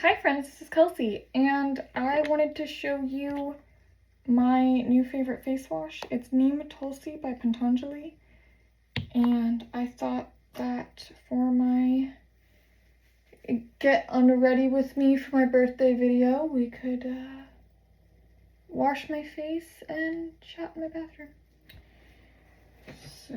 Hi friends, this is Kelsey, and I wanted to show you my new favorite face wash. It's Neem&Tulsi by Patanjali, and I thought that for my get ready with me for my birthday video, we could wash my face and chat in my bathroom. So...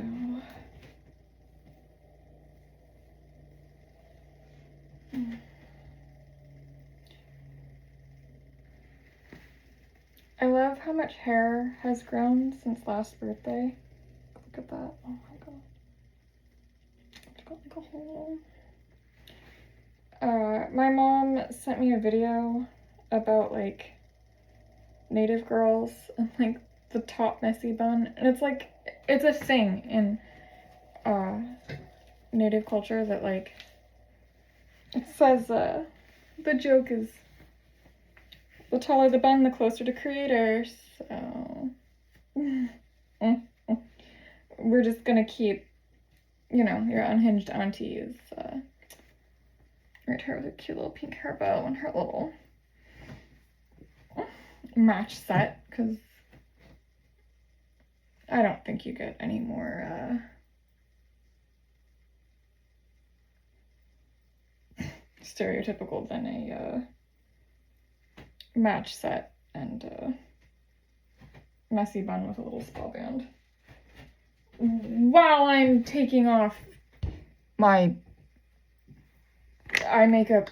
I love how much hair has grown since last birthday. Look at that. Oh my god. It's got like a hole. My mom sent me a video about like native girls and like the top messy bun. And it's like, it's a thing in native culture that like, it says the joke is the taller the bun, the closer to creator. So we're just gonna keep, you know, your unhinged auntie is right here with a cute little pink hair bow and her little match set, because I don't think you get any more stereotypical than a match set and messy bun with a little spa band. While I'm taking off my eye makeup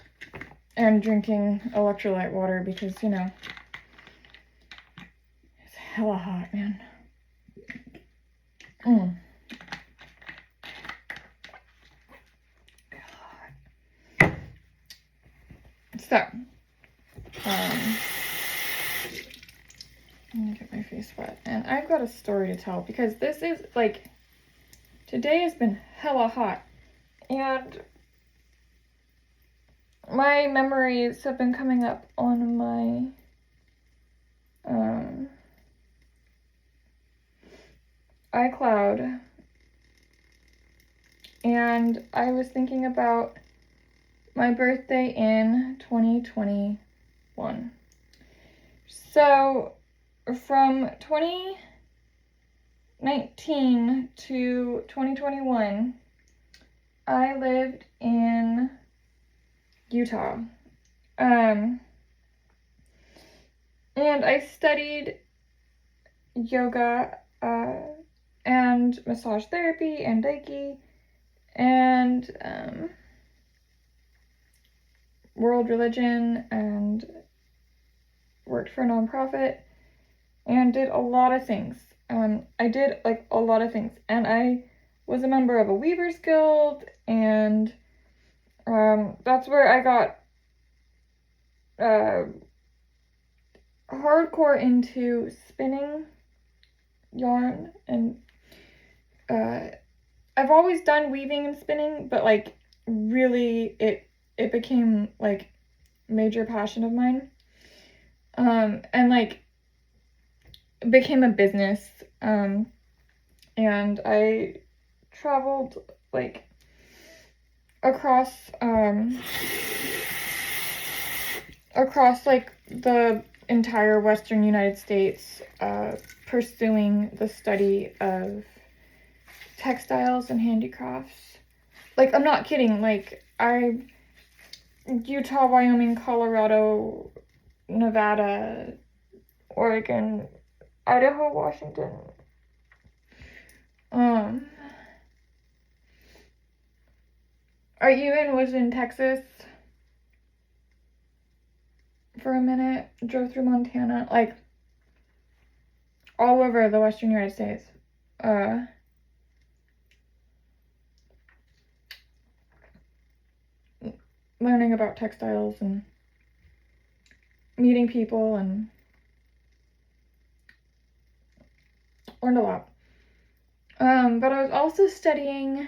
and drinking electrolyte water because, you know, it's hella hot, man. God. So, let me get my face wet. And I've got a story to tell because this is like, today has been hella hot. And my memories have been coming up on my iCloud, and I was thinking about my birthday in 2021. So from 2019 to 2021, I lived in Utah. And I studied yoga and massage therapy and Reiki and world religion and worked for a nonprofit and did a lot of things. I did like a lot of things, and I was a member of a Weavers Guild, and that's where I got hardcore into spinning yarn, and I've always done weaving and spinning, but like really it became like major passion of mine, and like it became a business, and I traveled like across like the entire Western United States, pursuing the study of textiles and handicrafts. Like, I'm not kidding, like, Utah, Wyoming, Colorado, Nevada, Oregon, Idaho, Washington. I even was in Texas for a minute, drove through Montana, like, all over the Western United States. Learning about textiles and meeting people, and learned a lot. But I was also studying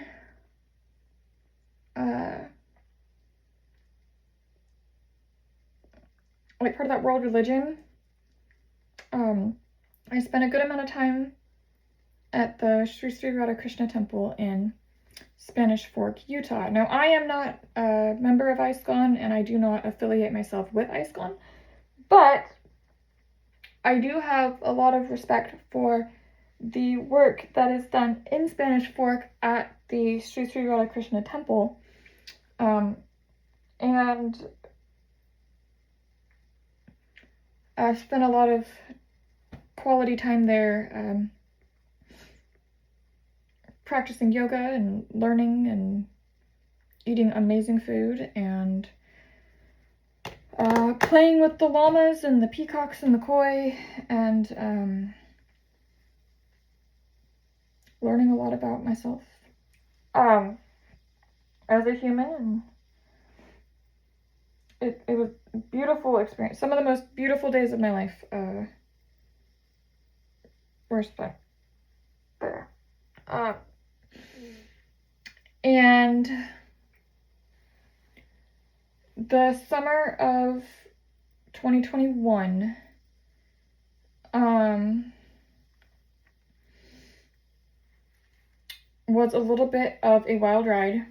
like part of that world religion. I spent a good amount of time at the Sri Sri Radha Krishna temple in Spanish Fork, Utah. Now, I am not a member of ISCON, and I do not affiliate myself with ISCON, but I do have a lot of respect for the work that is done in Spanish Fork at the Sri Sri Radha Krishna Temple. And I've spent a lot of quality time there practicing yoga and learning and eating amazing food and playing with the llamas and the peacocks and the koi and learning a lot about myself as a human. And it was a beautiful experience. Some of the most beautiful days of my life were spent there. And the summer of 2021, was a little bit of a wild ride.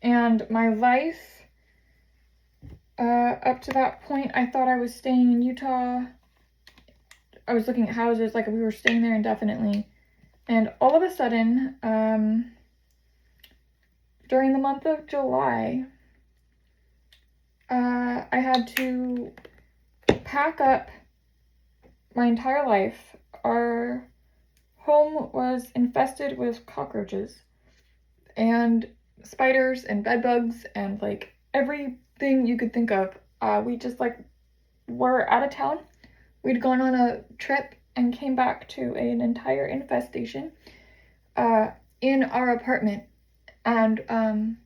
And my life, up to that point, I thought I was staying in Utah. I was looking at houses, like we were staying there indefinitely. And all of a sudden, during the month of July, I had to pack up my entire life. Our home was infested with cockroaches and spiders and bed bugs and like everything you could think of. We just like were out of town. We'd gone on a trip and came back to an entire infestation in our apartment, and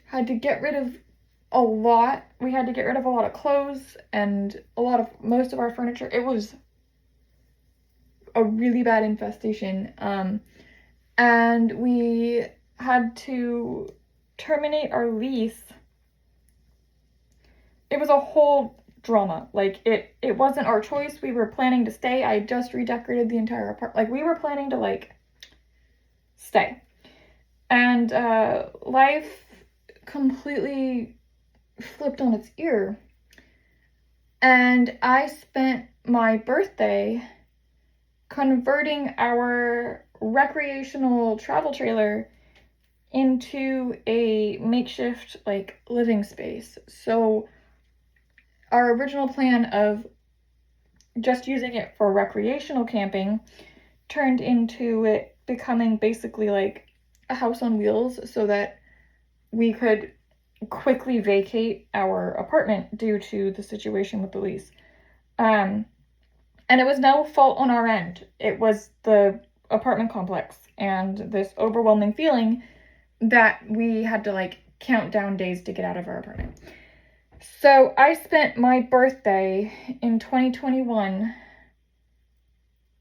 had to get rid of a lot. We had to get rid of a lot of clothes and most of our furniture. It was a really bad infestation, and we had to terminate our lease. It was a whole drama. Like, it wasn't our choice. We were planning to stay. I just redecorated the entire apartment. Like, we were planning to, like, stay. And life completely flipped on its ear. And I spent my birthday converting our recreational travel trailer into a makeshift, like, living space. So our original plan of just using it for recreational camping turned into it becoming basically like a house on wheels, so that we could quickly vacate our apartment due to the situation with the lease. And it was no fault on our end. It was the apartment complex and this overwhelming feeling that we had to like count down days to get out of our apartment. So I spent my birthday in 2021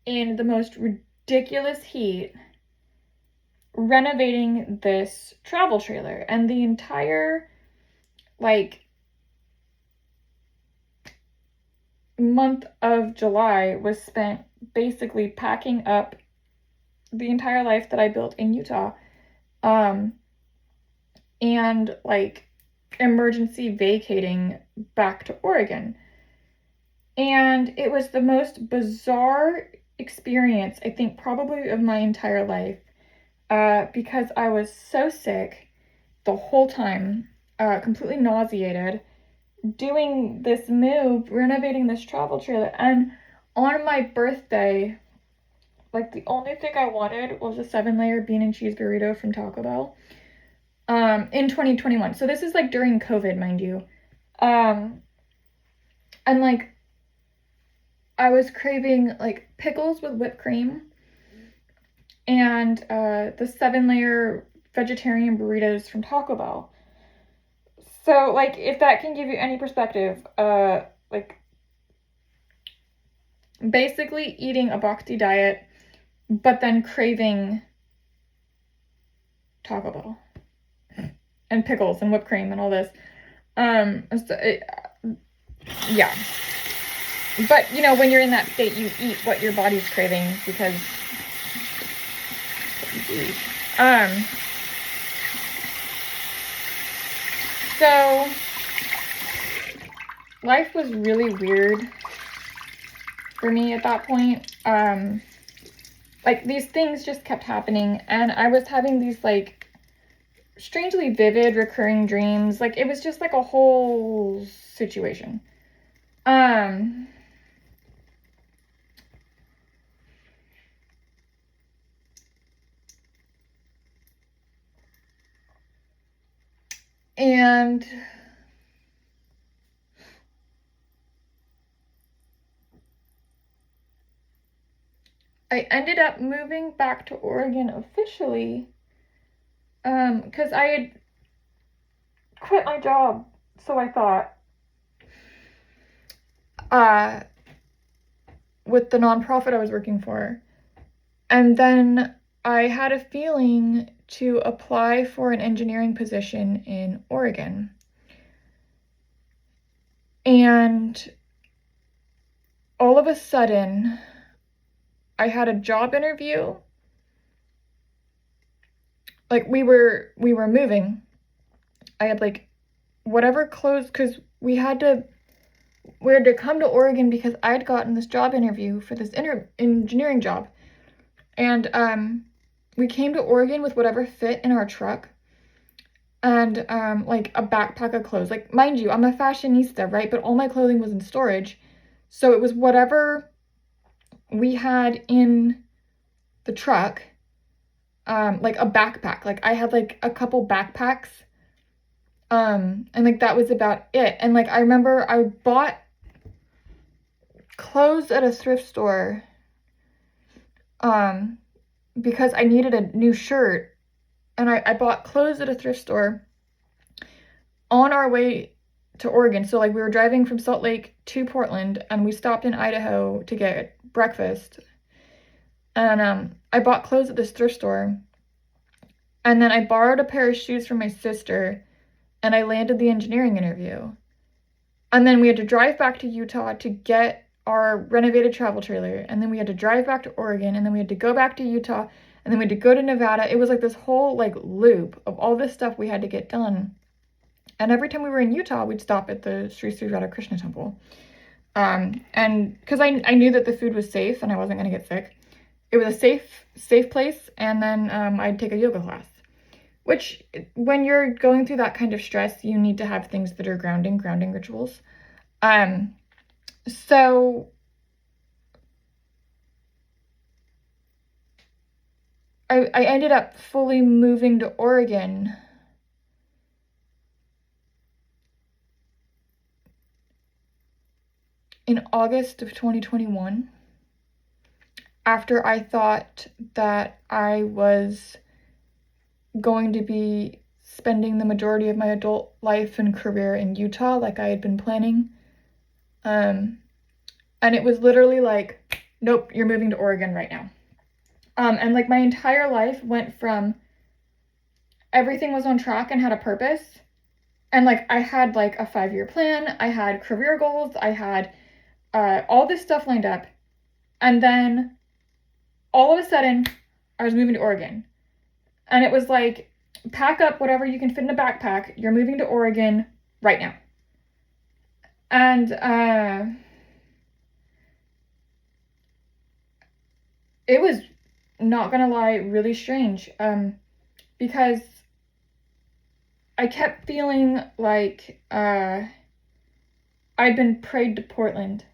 in the most ridiculous heat renovating this travel trailer, and the entire like month of July was spent basically packing up the entire life that I built in Utah, and like emergency vacating back to Oregon. And it was the most bizarre experience, I think, probably of my entire life, because I was so sick the whole time, completely nauseated, doing this move, renovating this travel trailer. And on my birthday, like, the only thing I wanted was a 7-layer bean and cheese burrito from Taco Bell, in 2021. So this is like during COVID, mind you. And like, I was craving like pickles with whipped cream and the 7-layer vegetarian burritos from Taco Bell. So like, if that can give you any perspective, like basically eating a boxy diet, but then craving Taco Bell and pickles and whipped cream and all this. Yeah. But, you know, when you're in that state, you eat what your body's craving because... So life was really weird for me at that point. Like these things just kept happening, and I was having these like strangely vivid recurring dreams. Like it was just like a whole situation. And I ended up moving back to Oregon officially because I had quit my job, so I thought, with the nonprofit I was working for. And then I had a feeling to apply for an engineering position in Oregon. And all of a sudden, I had a job interview. Like we were moving. I had like whatever clothes, because we had to come to Oregon because I'd gotten this job interview for this engineering job. And we came to Oregon with whatever fit in our truck. And like a backpack of clothes. Like, mind you, I'm a fashionista, right? But all my clothing was in storage. So it was whatever we had in the truck, like a backpack. Like I had like a couple backpacks. And like that was about it. And like I remember I bought clothes at a thrift store because I needed a new shirt. And I bought clothes at a thrift store on our way to Oregon. So like we were driving from Salt Lake to Portland, and we stopped in Idaho to get breakfast. And I bought clothes at this thrift store. And then I borrowed a pair of shoes from my sister, and I landed the engineering interview. And then we had to drive back to Utah to get our renovated travel trailer. And then we had to drive back to Oregon, and then we had to go back to Utah, and then we had to go to Nevada. It was like this whole like loop of all this stuff we had to get done. And every time we were in Utah, we'd stop at the Sri Sri Radha Krishna temple. And because I knew that the food was safe and I wasn't going to get sick. It was a safe place. And then I'd take a yoga class. Which, when you're going through that kind of stress, you need to have things that are grounding rituals. So I ended up fully moving to Oregon in August of 2021, after I thought that I was going to be spending the majority of my adult life and career in Utah like I had been planning. And it was literally like, nope, you're moving to Oregon right now. And like my entire life went from everything was on track and had a purpose. And like I had like a 5-year plan, I had career goals, I had all this stuff lined up. And then all of a sudden, I was moving to Oregon. And it was like, pack up whatever you can fit in a backpack. You're moving to Oregon right now. And it was, not gonna lie, really strange. Because I kept feeling like I'd been prayed to Portland.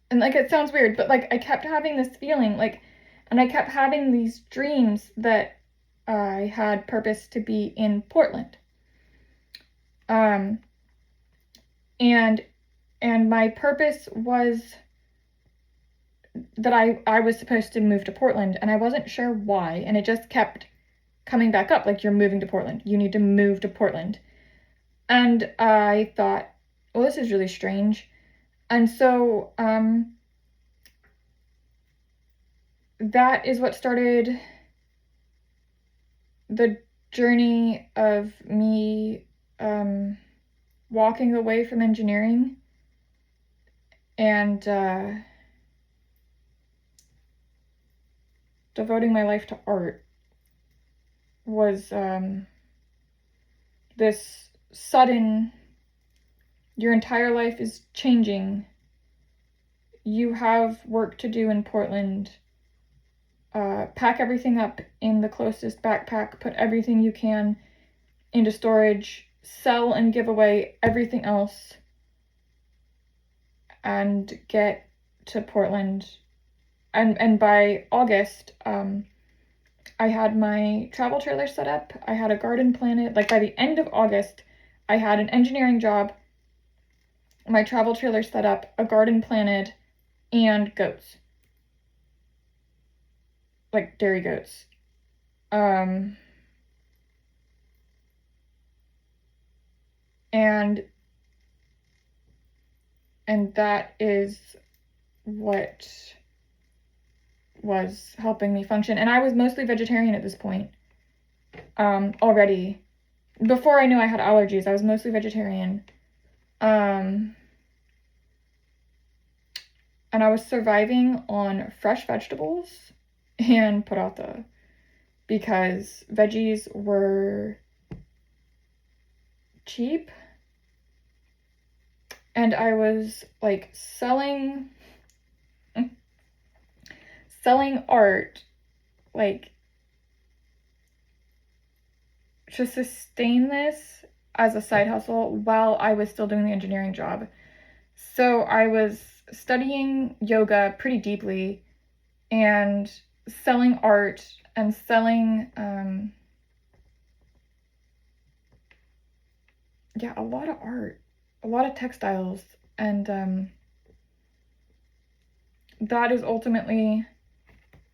And like it sounds weird, but like I kept having this feeling like, and I kept having these dreams that I had purpose to be in Portland. And my purpose was that I was supposed to move to Portland, and I wasn't sure why, and it just kept coming back up, like, you're moving to Portland. You need to move to Portland. And I thought, well, this is really strange. And so that is what started the journey of me walking away from engineering and devoting my life to art was this sudden, your entire life is changing, you have work to do in Portland, pack everything up in the closest backpack, put everything you can into storage, sell and give away everything else, and get to Portland. And by August, I had my travel trailer set up. I had a garden planted. Like by the end of August, I had an engineering job, my travel trailer set up, a garden planted, and goats. Like dairy goats. And that is what was helping me function. And I was mostly vegetarian at this point, already. Before I knew I had allergies, I was mostly vegetarian. And I was surviving on fresh vegetables and paratha because veggies were cheap. And I was like selling art, like, to sustain this as a side hustle while I was still doing the engineering job. So I was studying yoga pretty deeply and selling art and selling, a lot of art, a lot of textiles. And that is ultimately,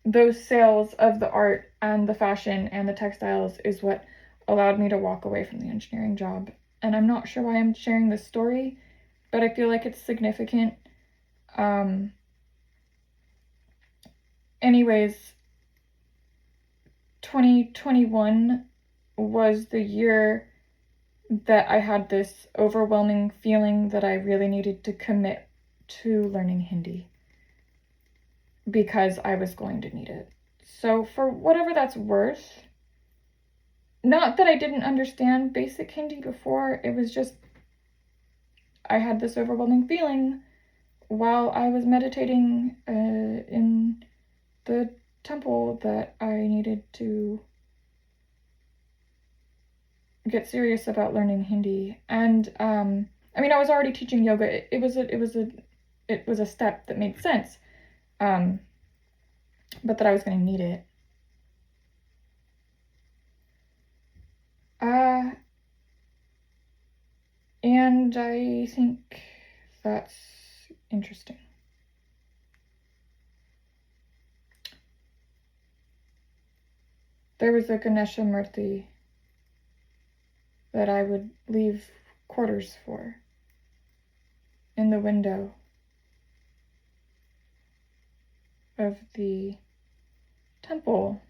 those sales of the art and the fashion and the textiles is what allowed me to walk away from the engineering job. And I'm not sure why I'm sharing this story, but I feel like it's significant. Anyways, 2021 was the year that I had this overwhelming feeling that I really needed to commit to learning Hindi because I was going to need it. So for whatever that's worth, not that I didn't understand basic Hindi before, it was just I had this overwhelming feeling while I was meditating in the temple that I needed to get serious about learning Hindi. And I mean, I was already teaching yoga. It was a step that made sense, but that I was going to need it. And I think that's interesting. There was a Ganesha Murthy that I would leave quarters for in the window of the temple.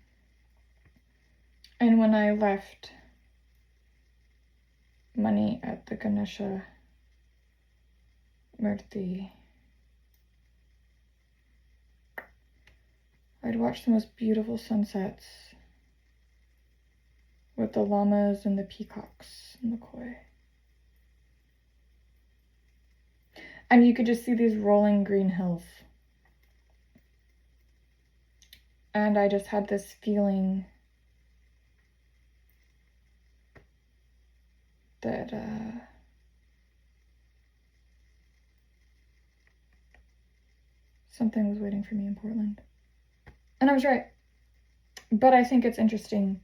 And when I left money at the Ganesha Murthy, I'd watch the most beautiful sunsets with the llamas and the peacocks in the koi. And you could just see these rolling green hills. And I just had this feeling that something was waiting for me in Portland. And I was right. But I think it's interesting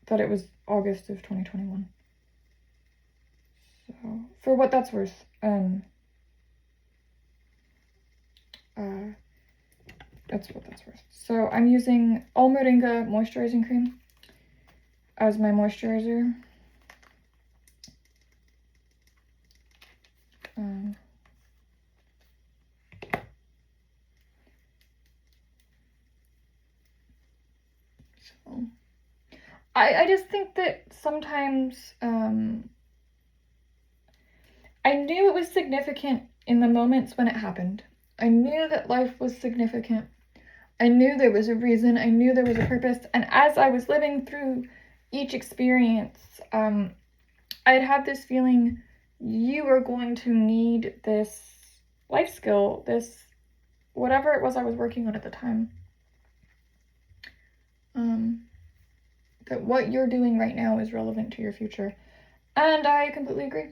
that it was August of 2021. So, for what that's worth, that's what that's worth. So I'm using All Moringa moisturizing cream as my moisturizer. So I just think that sometimes I knew it was significant in the moments when it happened. I knew that life was significant. I knew there was a reason. I knew there was a purpose. And as I was living through each experience, I'd have this feeling you are going to need this life skill, this whatever it was I was working on at the time. That what you're doing right now is relevant to your future. And I completely agree.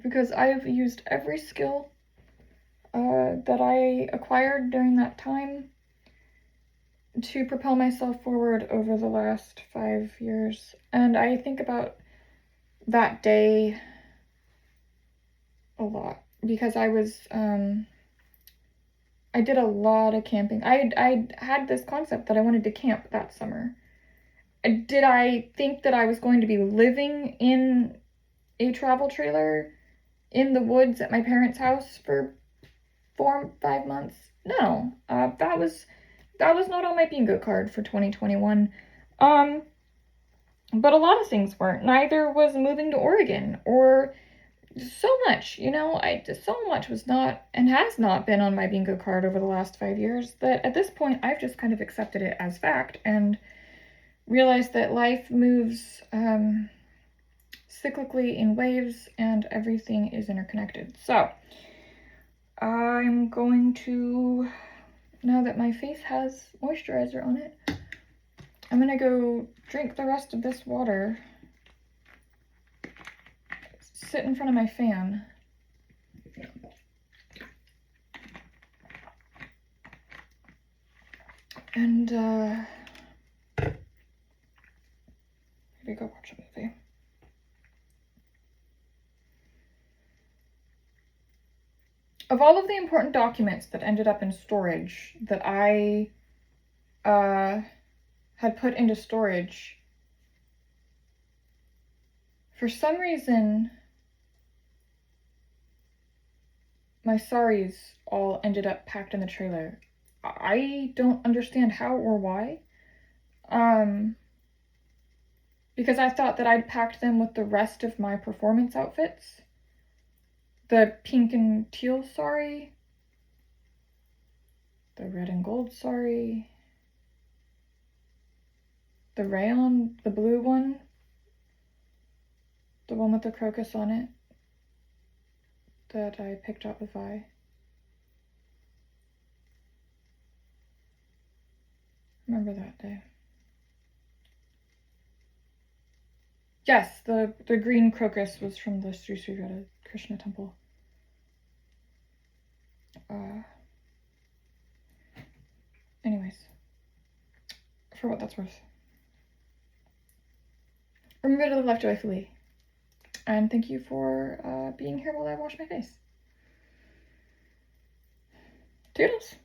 Because I've used every skill that I acquired during that time to propel myself forward over the last 5 years. And I think about that day a lot because I was, I did a lot of camping. I had this concept that I wanted to camp that summer. Did I think that I was going to be living in a travel trailer in the woods at my parents' house for 4-5 months? No, that was not on my bingo card for 2021. But a lot of things weren't. Neither was moving to Oregon or so much, so much was not and has not been on my bingo card over the last 5 years that at this point I've just kind of accepted it as fact and realized that life moves cyclically in waves and everything is interconnected. So I'm going to, now that my face has moisturizer on it, I'm gonna go drink the rest of this water, sit in front of my fan, and maybe go watch a movie. Of all of the important documents that ended up in storage that I had put into storage, for some reason, my saris all ended up packed in the trailer. I don't understand how or why. Because I thought that I'd packed them with the rest of my performance outfits. The pink and teal sari, the red and gold sari, the rayon, the blue one, the one with the crocus on it that I picked up with Vi. Remember that day. Yes, the green crocus was from the Sri Sri Radha Krishna temple. Anyways, for what that's worth. Remember to live life joyfully. And thank you for being here while I wash my face. Toodles!